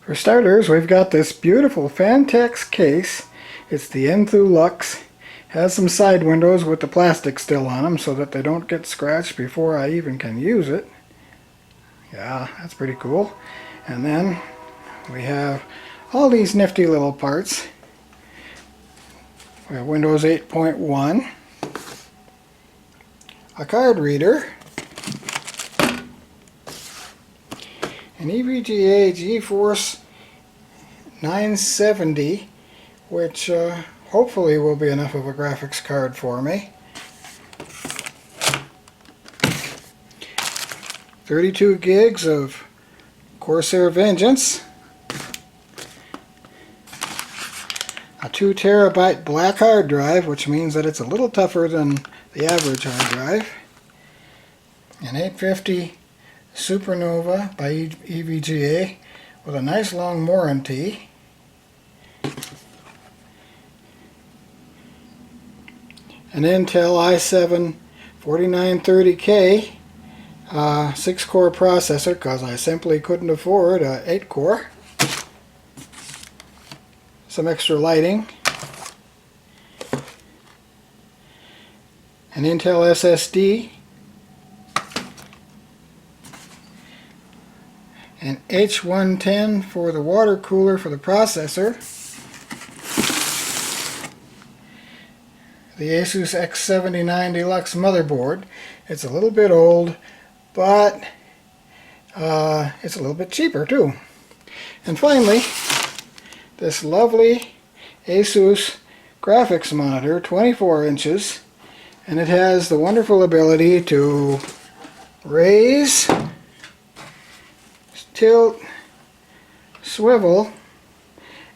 For starters, we've got this beautiful Fantex case. It's the Enthu Lux. Has some side windows with the plastic still on them so that they don't get scratched before I even can use it. Yeah, that's pretty cool. And then we have all these nifty little parts. We have Windows 8.1, a card reader, an EVGA GeForce 970, which hopefully will be enough of a graphics card for me. 32 gigs of Corsair Vengeance. A 2 terabyte black hard drive, which means that it's a little tougher than the average hard drive. An 850 Supernova by EVGA with a nice long warranty. An Intel i7 4930K 6-core processor, because I simply couldn't afford an 8-core. Some extra lighting. An Intel SSD. An H110 for the water cooler for the processor. The Asus X79 Deluxe motherboard. It's a little bit old, but it's a little bit cheaper too. And finally, this lovely Asus graphics monitor, 24 inches, and it has the wonderful ability to raise, tilt, swivel,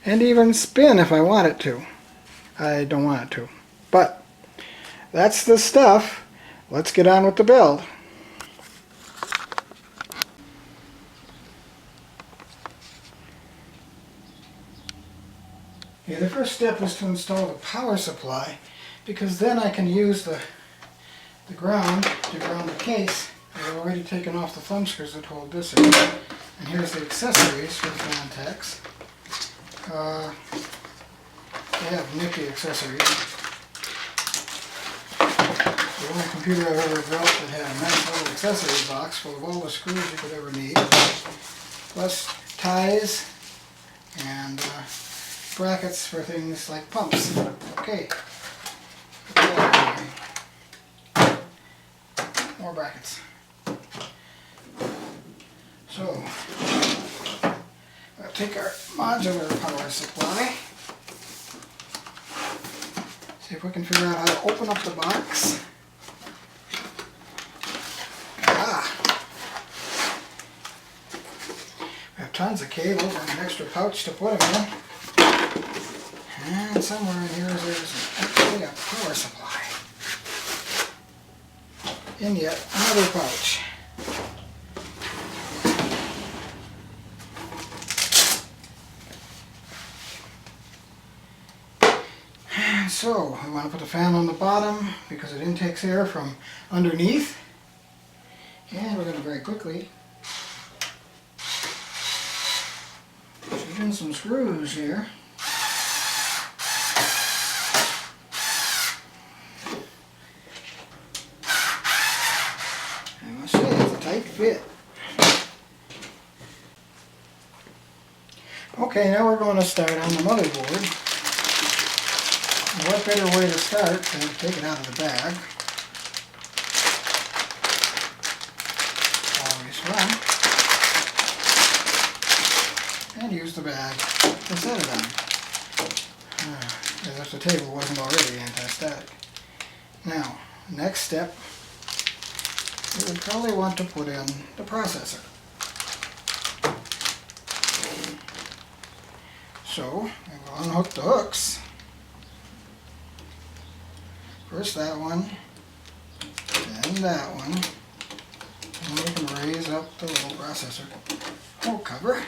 and even spin if I want it to. I don't want it to. But that's the stuff. Let's get on with the build. Okay, the first step is to install the power supply, because then I can use the ground to ground the case. I've already taken off the thumb screws that hold this in. And here's the accessories for the Fantex. They have nifty accessories. The only computer I've ever built that had a nice little accessory box full of all the screws you could ever need, plus ties and brackets for things like pumps. Okay, more brackets. So, I'll take our modular power supply, see if we can figure out how to open up the box. We have tons of cables and an extra pouch to put them in. And somewhere in here there's actually a power supply. In yet another pouch. So, we want to put the fan on the bottom because it intakes air from underneath. And we're going to very quickly shoot in some screws here. I must say, it's a tight fit. Okay, now we're going to start on the motherboard. What better way to start than to take it out of the bag? Always fun. And use the bag to set it on. As if the table wasn't already anti-static. Now, next step, you would probably want to put in the processor. So, we will unhook the hooks. First that one, then that one, and we can raise up the little processor hole cover.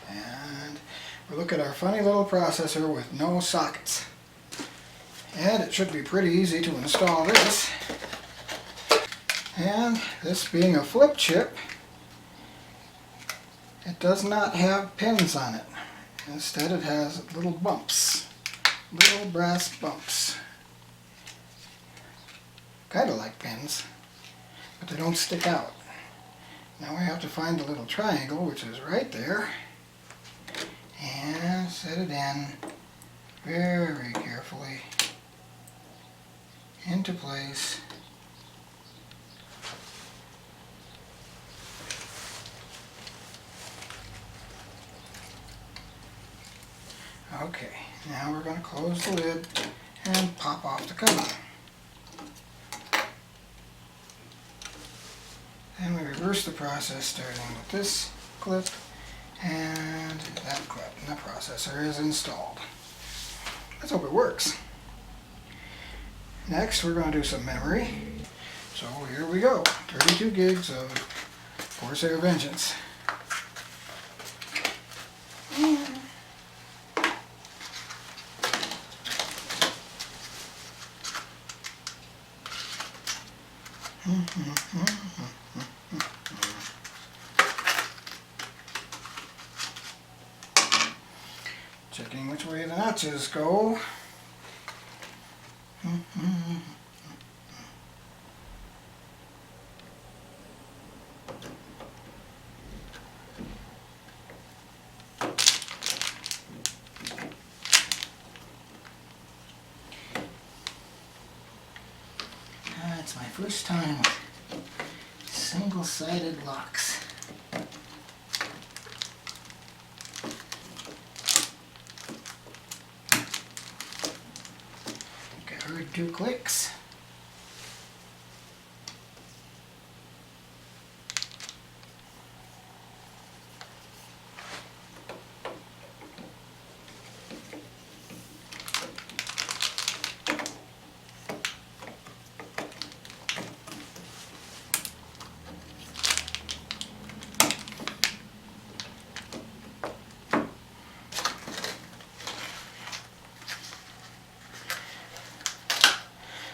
And we look at our funny little processor with no sockets. And it should be pretty easy to install this. And this being a flip chip, It does not have pins on it. Instead it has little bumps, little brass bumps. Kind of like pins, but they don't stick out. Now we have to find the little triangle, which is right there, and set it in very carefully into place. Okay, now we're going to close the lid and pop off the cover. Then we reverse the process starting with this clip and that clip, and the processor is installed. Let's hope it works. Next we're going to do some memory. So here we go, 32 gigs of Corsair Vengeance. Checking which way the notches go. It's my first time with single-sided locks. I heard 2 clicks.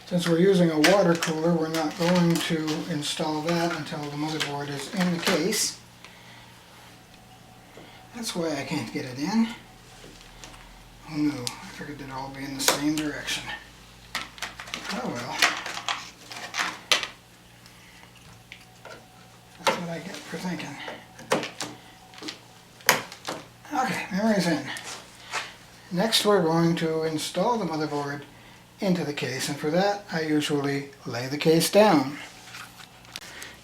Since we're using a water cooler, we're not going to install that until the motherboard is in the case. That's why I can't get it in. Oh no, I figured they'd all be in the same direction. Oh well. That's what I get for thinking. Okay, memory's in. Next we're going to install the motherboard into the case, and for that I usually lay the case down.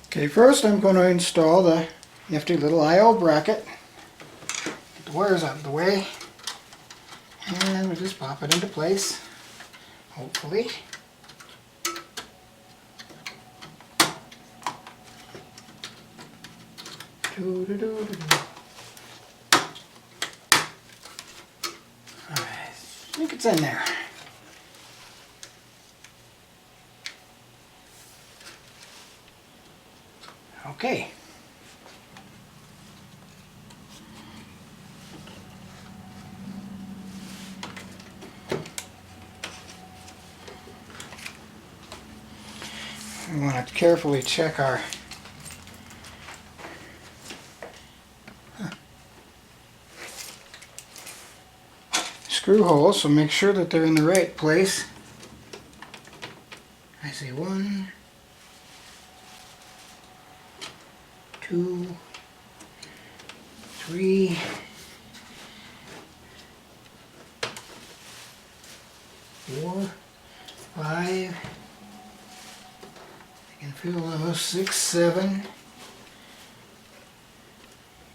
Okay, first I'm going to install the nifty little I/O bracket. Get the wires out of the way, and we'll just pop it into place, hopefully. I think it's in there. Okay. We want to carefully check our screw holes, so make sure that they're in the right place. I see 1, 2, 3, 4, 5. I can feel those 6, 7,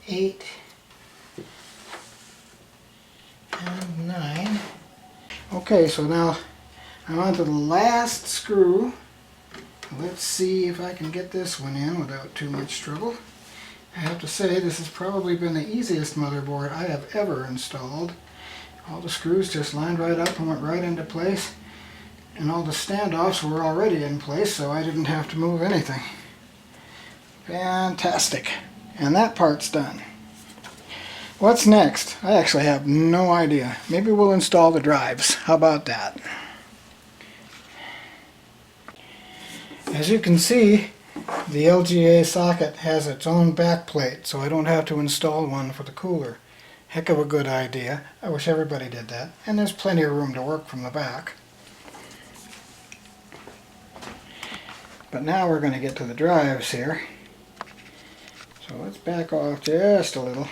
8, and 9. Okay, so now I'm on to the last screw. Let's see if I can get this one in without too much trouble. I have to say this has probably been the easiest motherboard I have ever installed. All the screws just lined right up and went right into place, and all the standoffs were already in place, so I didn't have to move anything. Fantastic. And that part's done. What's next? I actually have no idea. Maybe we'll install the drives. How about that? As you can see, the LGA socket has its own back plate, so I don't have to install one for the cooler. Heck of a good idea. I wish everybody did that. And there's plenty of room to work from the back. But now we're going to get to the drives here. So let's back off just a little.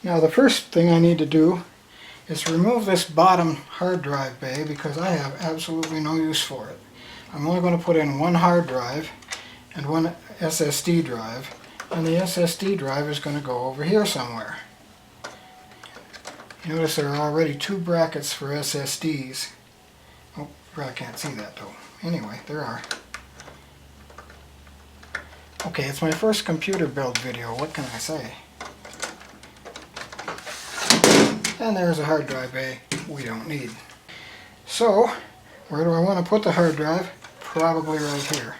Now the first thing I need to do is remove this bottom hard drive bay because I have absolutely no use for it. I'm only going to put in one hard drive and one SSD drive, and the SSD drive is going to go over here somewhere. You notice there are already two brackets for SSDs. Oh, I can't see that though. Anyway, there are. Okay, it's my first computer build video, what can I say? And there's a hard drive bay we don't need. So, where do I want to put the hard drive? Probably right here.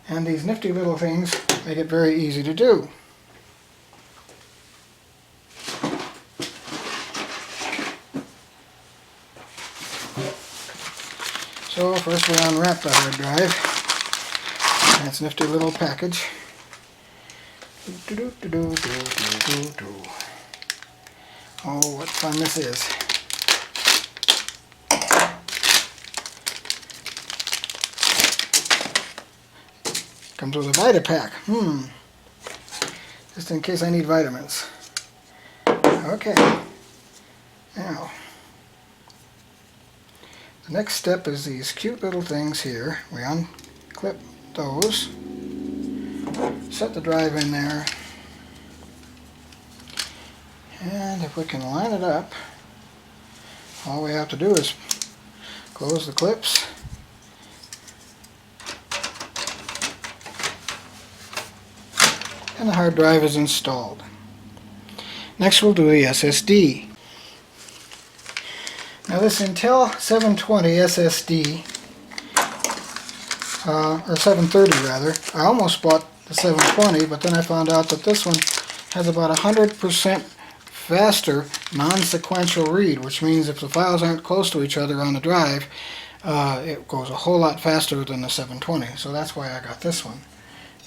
And these nifty little things make it very easy to do. So first we unwrap the hard drive. That's a nifty little package. Oh, what fun this is. Comes with a Vita pack. Just in case I need vitamins. Okay. Now, the next step is these cute little things here. We unclip those. Set the drive in there. And if we can line it up, all we have to do is close the clips. And the hard drive is installed. Next we'll do the SSD. Now this Intel 720 SSD, or 730 rather, I almost bought the 720, but then I found out that this one has about 100% faster non-sequential read, which means if the files aren't close to each other on the drive, it goes a whole lot faster than the 720, so that's why I got this one.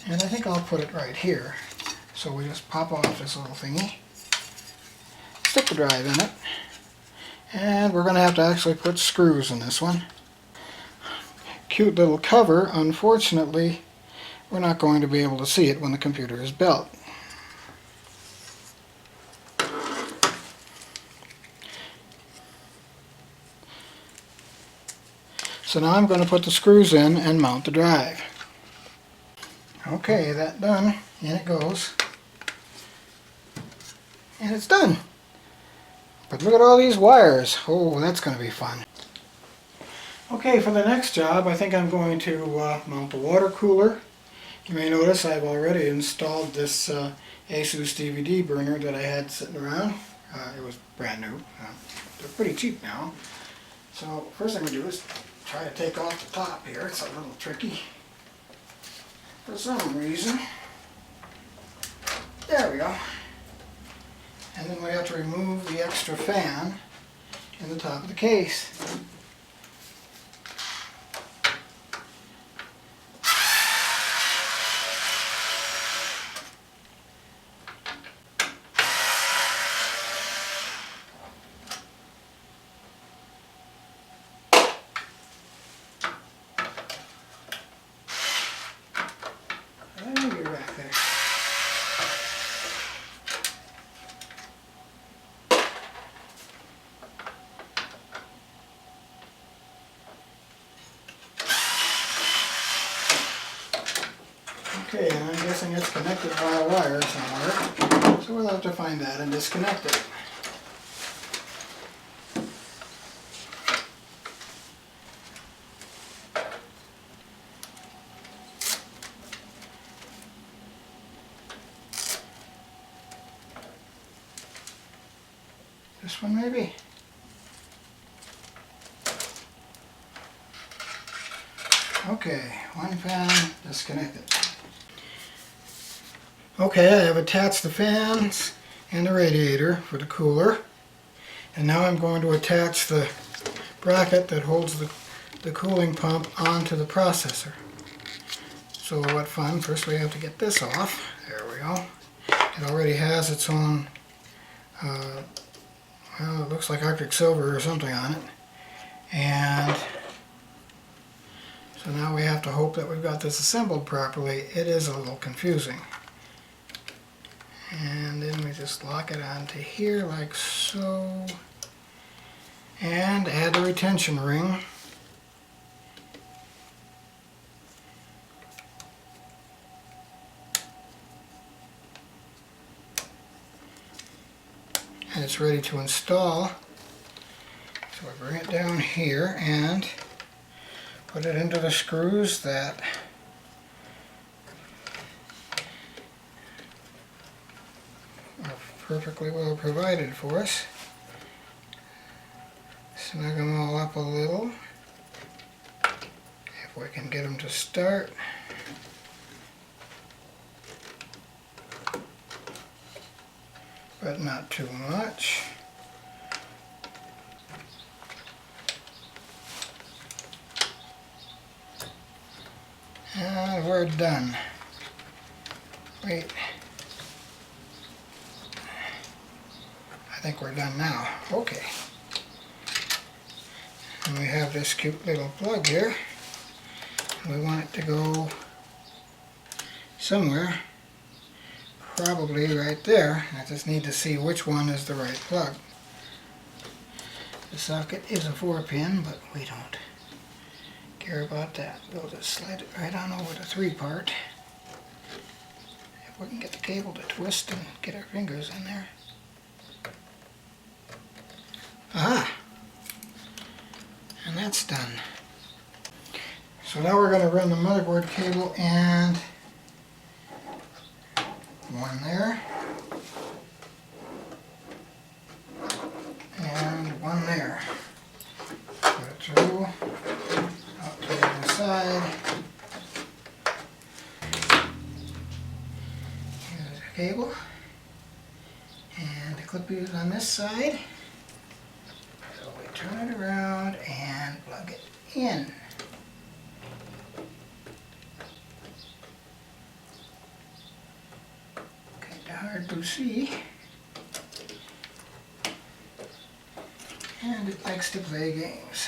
And I think I'll put it right here. So we just pop off this little thingy, stick the drive in it, and we're going to have to actually put screws in this one. Cute little cover. Unfortunately, we're not going to be able to see it when the computer is built. So now I'm going to put the screws in and mount the drive. Okay, that done. In it goes. And it's done. But look at all these wires. Oh, that's going to be fun. Okay, for the next job, I think I'm going to mount the water cooler. You may notice I've already installed this Asus DVD burner that I had sitting around. It was brand new. They're pretty cheap now. So first thing we do is try to take off the top here. It's a little tricky for some reason. There we go. And then we have to remove the extra fan in the top of the case. You're back there. Okay, and I'm guessing it's connected by a wire somewhere, so we'll have to find that and disconnect it. This one maybe? Okay, one fan disconnected. Okay, I have attached the fans and the radiator for the cooler. And now I'm going to attach the bracket that holds the cooling pump onto the processor. So what fun. First we have to get this off. There we go. It already has its own, well, it looks like Arctic silver or something on it. And so now we have to hope that we've got this assembled properly. It is a little confusing. And then we just lock it onto here like so. And add the retention ring. And it's ready to install. So we bring it down here and put it into the screws that are perfectly well provided for us. Snug them all up a little, if we can get them to start. But not too much. And we're done. Wait. I think we're done now. Okay. And we have this cute little plug here. We want it to go somewhere. Probably right there. I just need to see which one is the right plug. The socket is a 4-pin, but we don't care about that. We'll just slide it right on over the 3-part. If we can get the cable to twist and get our fingers in there. Aha! And that's done. So now we're going to run the motherboard cable and one there, and one there. Put it through, out to the other side. Here's the cable, and the clip is on this side. So we turn it around and plug it in. Hard to see, and it likes to play games.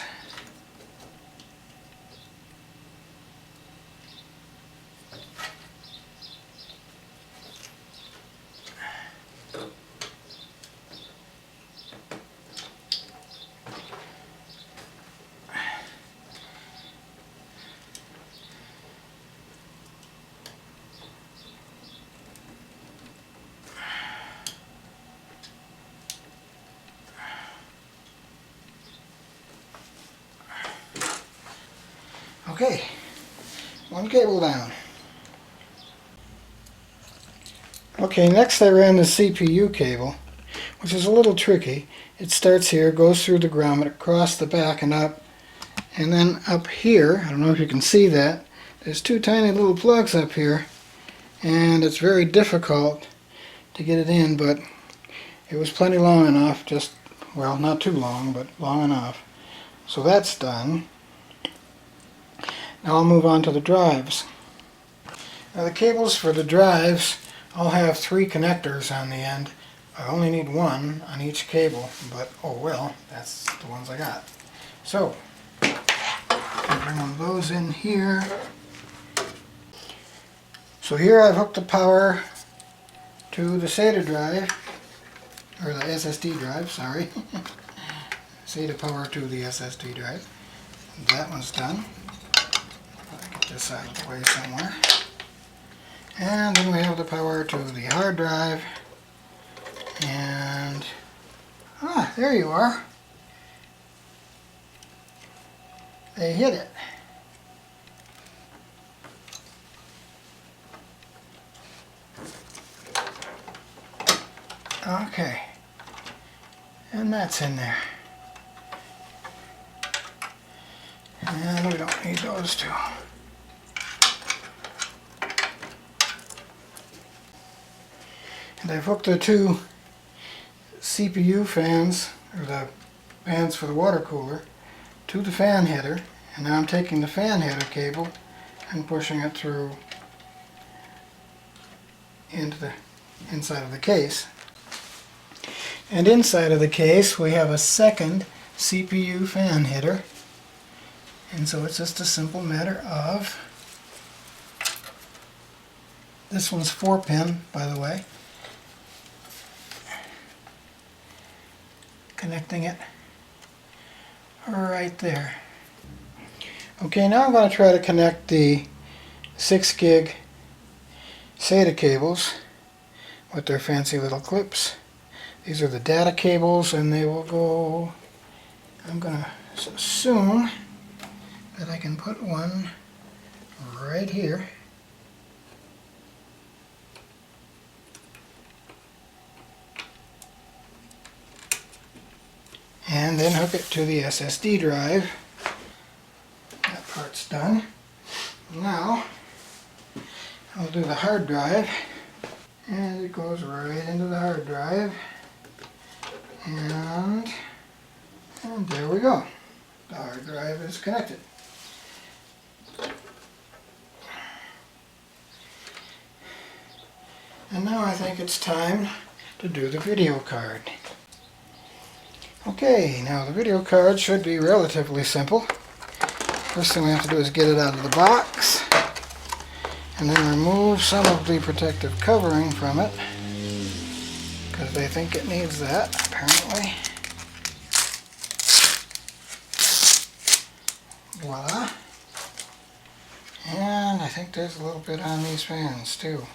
Okay, one cable down. Okay, next I ran the CPU cable, which is a little tricky. It starts here, goes through the grommet, across the back and up, and then up here, I don't know if you can see that, there's two tiny little plugs up here, and it's very difficult to get it in, but it was plenty long enough, just, well, not too long, but long enough. So that's done. Now I'll move on to the drives. Now the cables for the drives all have 3 connectors on the end. I only need 1 on each cable, but oh well, that's the ones I got. So, I'll bring one of those in here. So here I've hooked the power to the SATA drive, or the SSD drive, sorry. SATA power to the SSD drive. That one's done. This out of the way somewhere. And then we have the power to the hard drive. And there you are. They hit it. Okay. And that's in there. And we don't need those two. And I've hooked the 2 CPU fans, or the fans for the water cooler, to the fan header. And now I'm taking the fan header cable and pushing it through into the inside of the case. And inside of the case we have a second CPU fan header. And so it's just a simple matter of, this one's 4-pin, by the way, connecting it right there. Okay, now I'm going to try to connect the 6 gig SATA cables with their fancy little clips. These are the data cables, and they will go, I'm going to assume that I can put one right here. And then hook it to the SSD drive. That part's done. Now I'll do the hard drive, and it goes right into the hard drive, and there we go. The hard drive is connected. And now I think it's time to do the video card. Okay, now the video card should be relatively simple. First thing we have to do is get it out of the box, and then remove some of the protective covering from it, because they think it needs that, apparently. Voila. And I think there's a little bit on these fans too.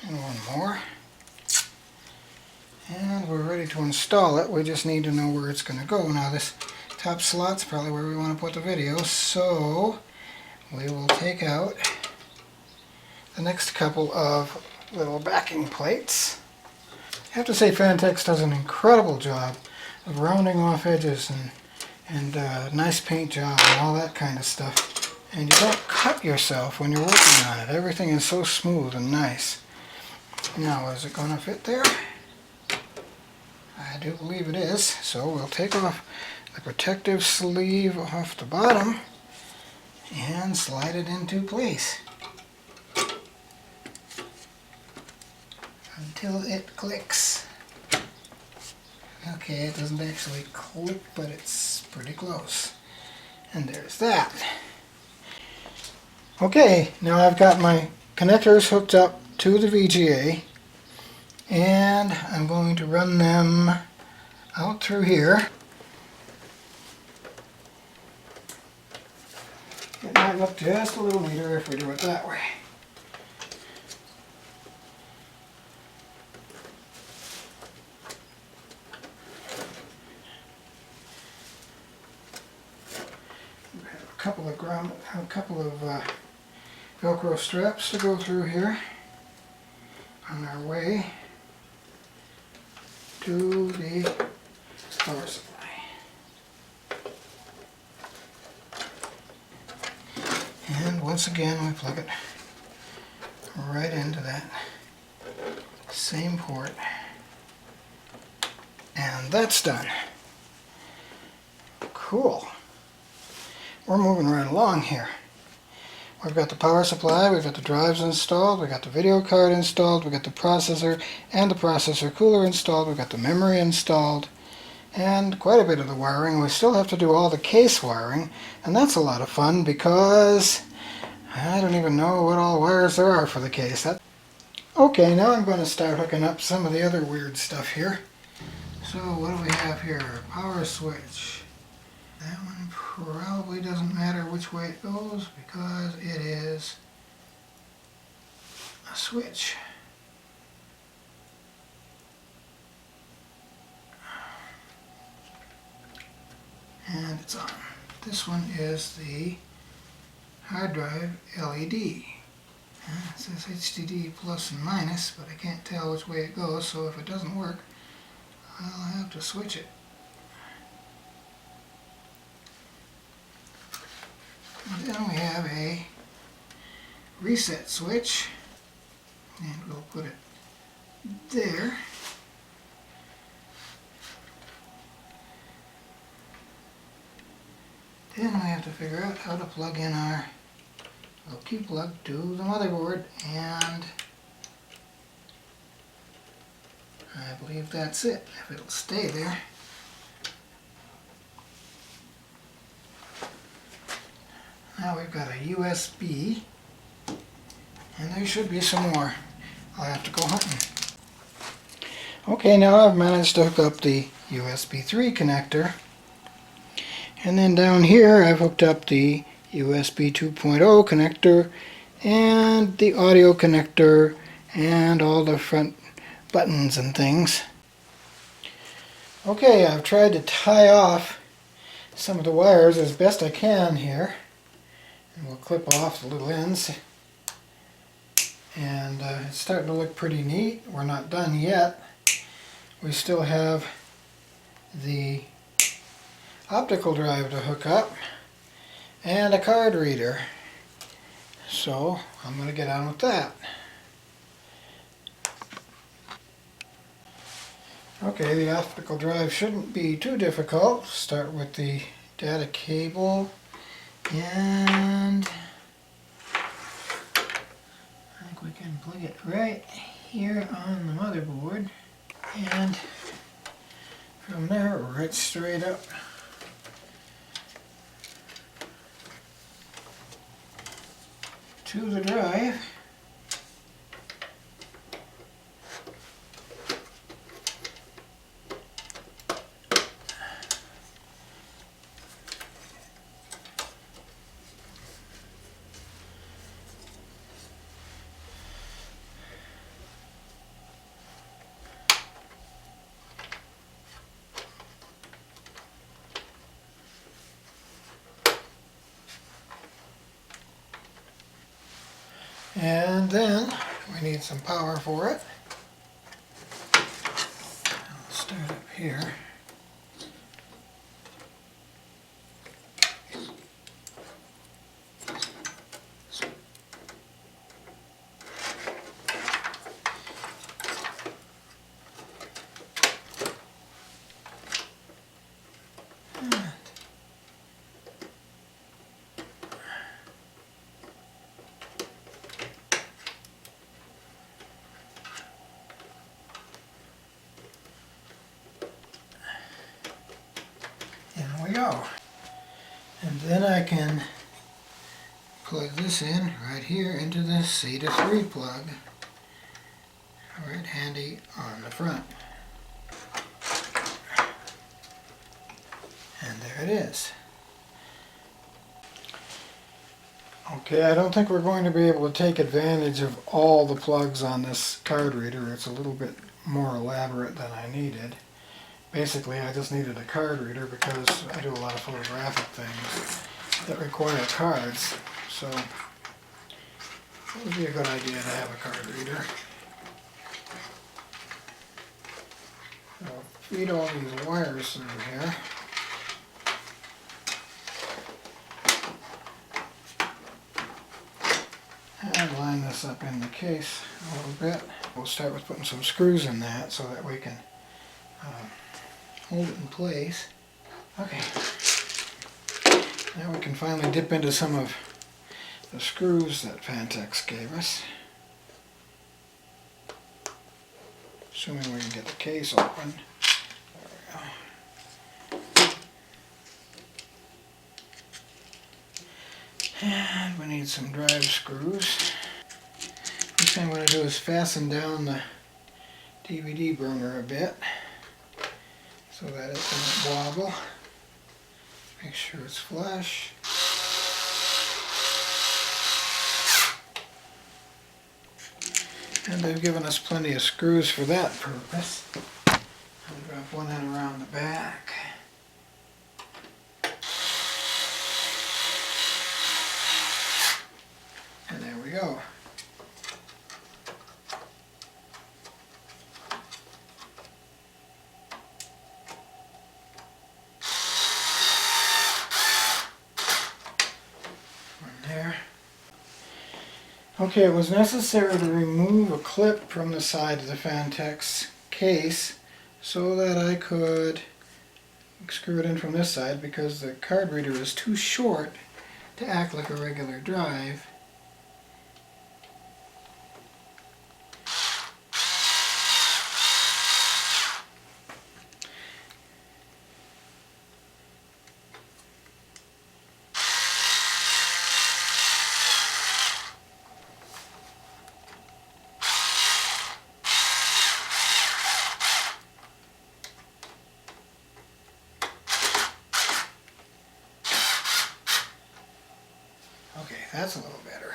And one more. And we're ready to install it. We just need to know where it's going to go. Now this top slot's probably where we want to put the video, so we will take out the next couple of little backing plates. I have to say Fantex does an incredible job of rounding off edges and nice paint job and all that kind of stuff. And you don't cut yourself when you're working on it. Everything is so smooth and nice. Now, is it going to fit there? I do believe it is. So we'll take off the protective sleeve off the bottom and slide it into place until it clicks. Okay, it doesn't actually click, but it's pretty close. And there's that. Okay, now I've got my connectors hooked up to the VGA, and I'm going to run them out through here. It might look just a little neater if we do it that way. We have a couple of Velcro straps to go through here on our way to the power supply. And once again we plug it right into that same port, and that's done. Cool. We're moving right along here. We've got the power supply, we've got the drives installed, we've got the video card installed, we've got the processor and the processor cooler installed, we've got the memory installed, and quite a bit of the wiring. We still have to do all the case wiring, and that's a lot of fun because I don't even know what all wires there are for the case. Okay, now I'm going to start hooking up some of the other weird stuff here. So what do we have here? Power switch. That one probably doesn't matter which way it goes because it is a switch. And it's on. This one is the hard drive LED. It says HDD plus and minus, but I can't tell which way it goes, so if it doesn't work, I'll have to switch it. And then we have a reset switch, and we'll put it there. Then we have to figure out how to plug in our little key plug to the motherboard, and I believe that's it, if it'll stay there. Now we've got a USB, and there should be some more. I'll have to go hunting. Okay, now I've managed to hook up the USB 3 connector, and then down here I've hooked up the USB 2.0 connector and the audio connector and all the front buttons and things. Okay, I've tried to tie off some of the wires as best I can here, and we'll clip off the little ends, and it's starting to look pretty neat. We're not done yet. We still have the optical drive to hook up and a card reader, so I'm going to get on with that. Okay, the optical drive shouldn't be too difficult. Start with the data cable, and I think we can plug it right here on the motherboard, and from there right straight up to the drive. And then we need some power for it. I'll start up here. There we go. And then I can plug this in right here into the SATA 3 plug, right handy on the front. And there it is. Okay, I don't think we're going to be able to take advantage of all the plugs on this card reader. It's a little bit more elaborate than I needed. Basically, I just needed a card reader because I do a lot of photographic things that require cards. So it would be a good idea to have a card reader. So feed all these wires through here. And line this up in the case a little bit. We'll start with putting some screws in that so that we can hold it in place. Okay. Now we can finally dip into some of the screws that Fantex gave us. Assuming we can get the case open. There we go. And we need some drive screws. Next thing I'm going to do is fasten down the DVD burner a bit so that it doesn't wobble. Make sure it's flush. And they've given us plenty of screws for that purpose. I'll drop one in around the back. And there we go. Okay, it was necessary to remove a clip from the side of the Fantex case so that I could screw it in from this side because the card reader is too short to act like a regular drive. Okay, that's a little better.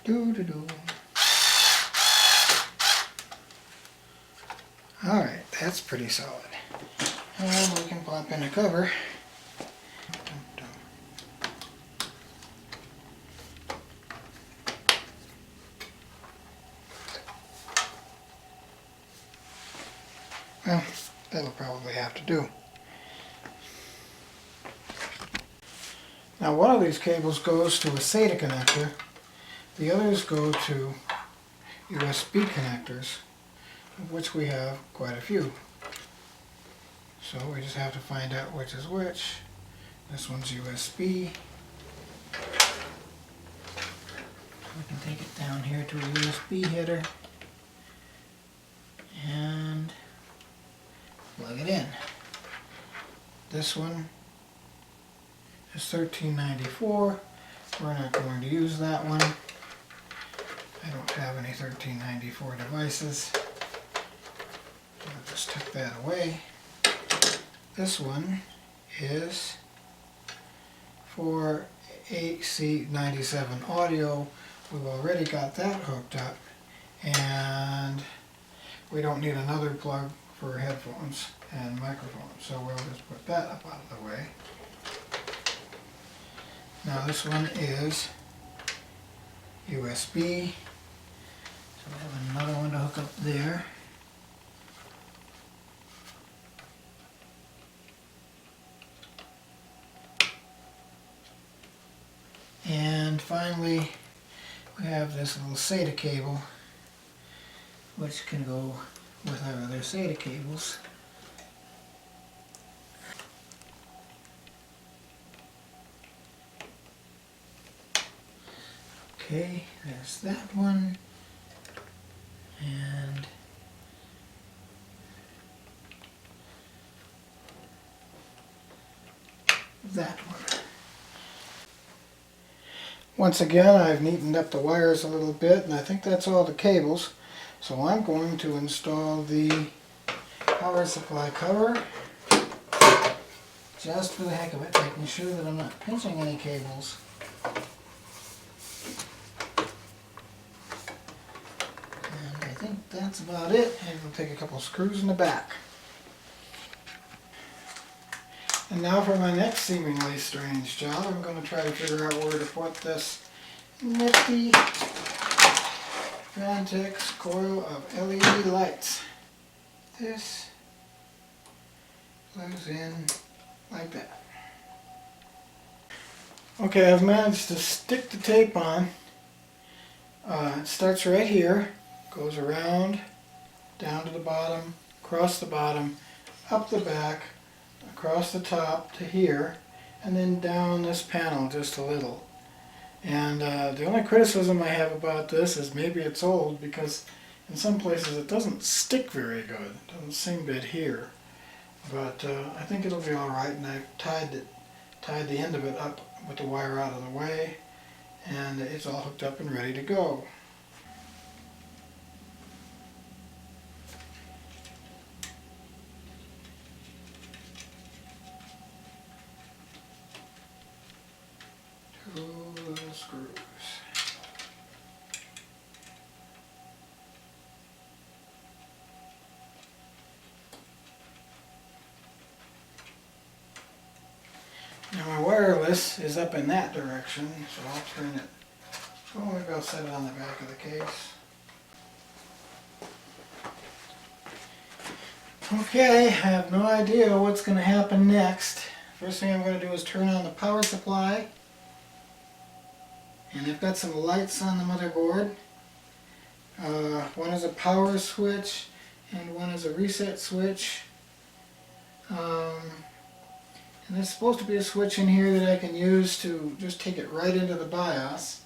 Doo-doo-doo. Alright, that's pretty solid. And we can pop in a cover. Well, that'll probably have to do. Now one of these cables goes to a SATA connector, the others go to USB connectors, of which we have quite a few. So we just have to find out which is which. This one's USB. We can take it down here to a USB header and plug it in. This one is 1394. We're not going to use that one. I don't have any 1394 devices. I just took that away. This one is for AC97 audio. We've already got that hooked up, and we don't need another plug for headphones and microphones, so we'll just put that up out of the way. Now this one is USB, so we have another one to hook up there. And finally, we have this little SATA cable, which can go with our other SATA cables. Okay, there's that one, and that one. Once again, I've neatened up the wires a little bit, and I think that's all the cables. So I'm going to install the power supply cover, just for the heck of it, making sure that I'm not pinching any cables. And I think that's about it. And we'll take a couple screws in the back. And now for my next seemingly strange job, I'm going to try to figure out where to put this nifty Vantex coil of LED lights. This goes in like that. Okay, I've managed to stick the tape on. It starts right here, goes around, down to the bottom, across the bottom, up the back, across the top to here, and then down this panel just a little. And the only criticism I have about this is maybe it's old, because in some places it doesn't stick very good. It doesn't seem to adhere. But I think it'll be alright, and I've tied the end of it up with the wire out of the way, and it's all hooked up and ready to go. Two little screws. Now my wireless is up in that direction, so I'll turn it. Oh, maybe I'll set it on the back of the case. Okay, I have no idea what's going to happen next. First thing I'm going to do is turn on the power supply. And I've got some lights on the motherboard. One is a power switch and one is a reset switch. And there's supposed to be a switch in here that I can use to just take it right into the BIOS.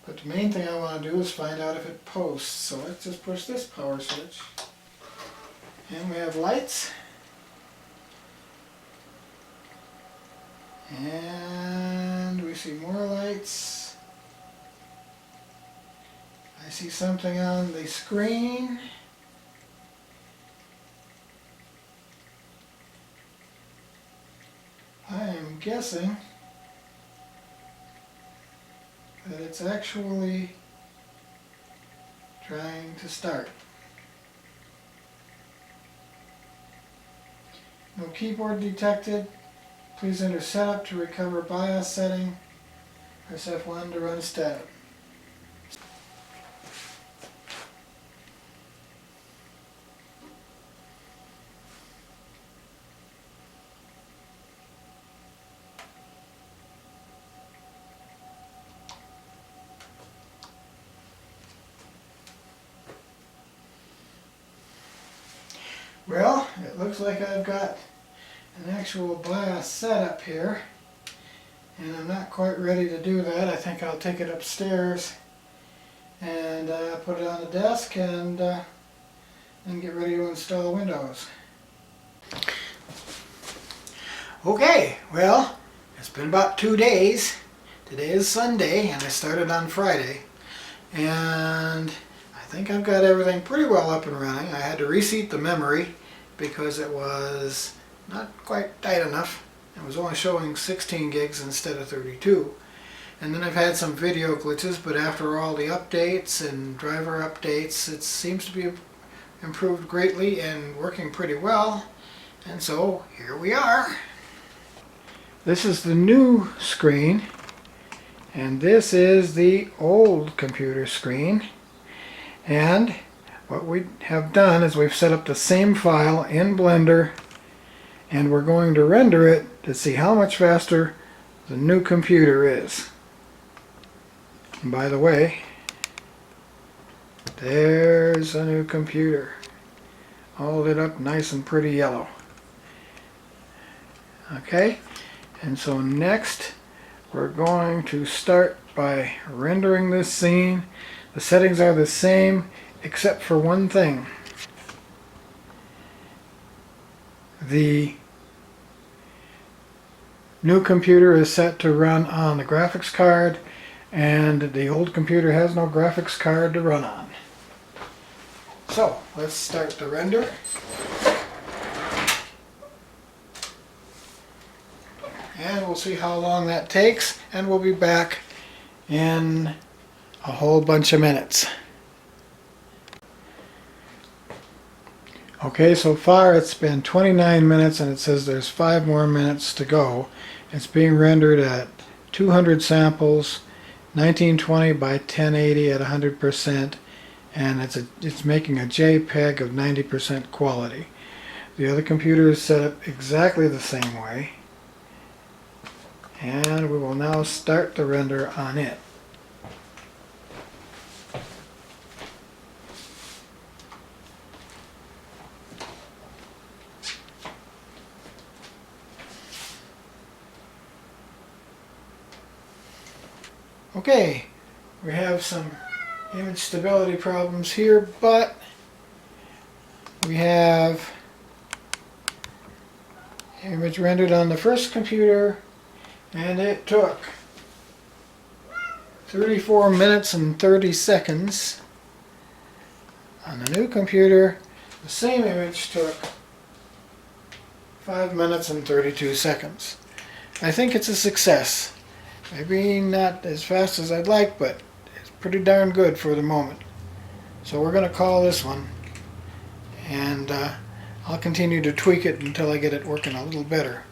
But the main thing I want to do is find out if it posts. So let's just push this power switch. And we have lights. And we see more lights. I see something on the screen. I am guessing that it's actually trying to start. No keyboard detected. Please enter setup to recover BIOS setting. Press F1 to run static. Well, it looks like I've got an actual BIOS setup here, and I'm not quite ready to do that. I think I'll take it upstairs and put it on the desk and then get ready to install Windows. Okay, well, it's been about 2 days. Today is Sunday and I started on Friday, and I think I've got everything pretty well up and running. I had to reseat the memory because it was not quite tight enough. It was only showing 16 gigs instead of 32. And then I've had some video glitches, but after all the updates and driver updates, it seems to be improved greatly and working pretty well. And so here we are. This is the new screen, and this is the old computer screen. And what we have done is we've set up the same file in Blender, and we're going to render it to see how much faster the new computer is. And by the way, there's a new computer, all lit up nice and pretty yellow. Okay, and so next we're going to start by rendering this scene. The settings are the same except for one thing. The new computer is set to run on the graphics card, and the old computer has no graphics card to run on. So let's start the render. And we'll see how long that takes, and we'll be back in a whole bunch of minutes. Okay, so far it's been 29 minutes and it says there's 5 more minutes to go. It's being rendered at 200 samples, 1920 by 1080 at 100%, and it's making a JPEG of 90% quality. The other computer is set up exactly the same way, and we will now start the render on it. Okay, we have some image stability problems here, but we have image rendered on the first computer, and it took 34 minutes and 30 seconds. On the new computer, the same image took 5 minutes and 32 seconds. I think it's a success. Maybe not as fast as I'd like, but it's pretty darn good for the moment. So we're going to call this one, and I'll continue to tweak it until I get it working a little better.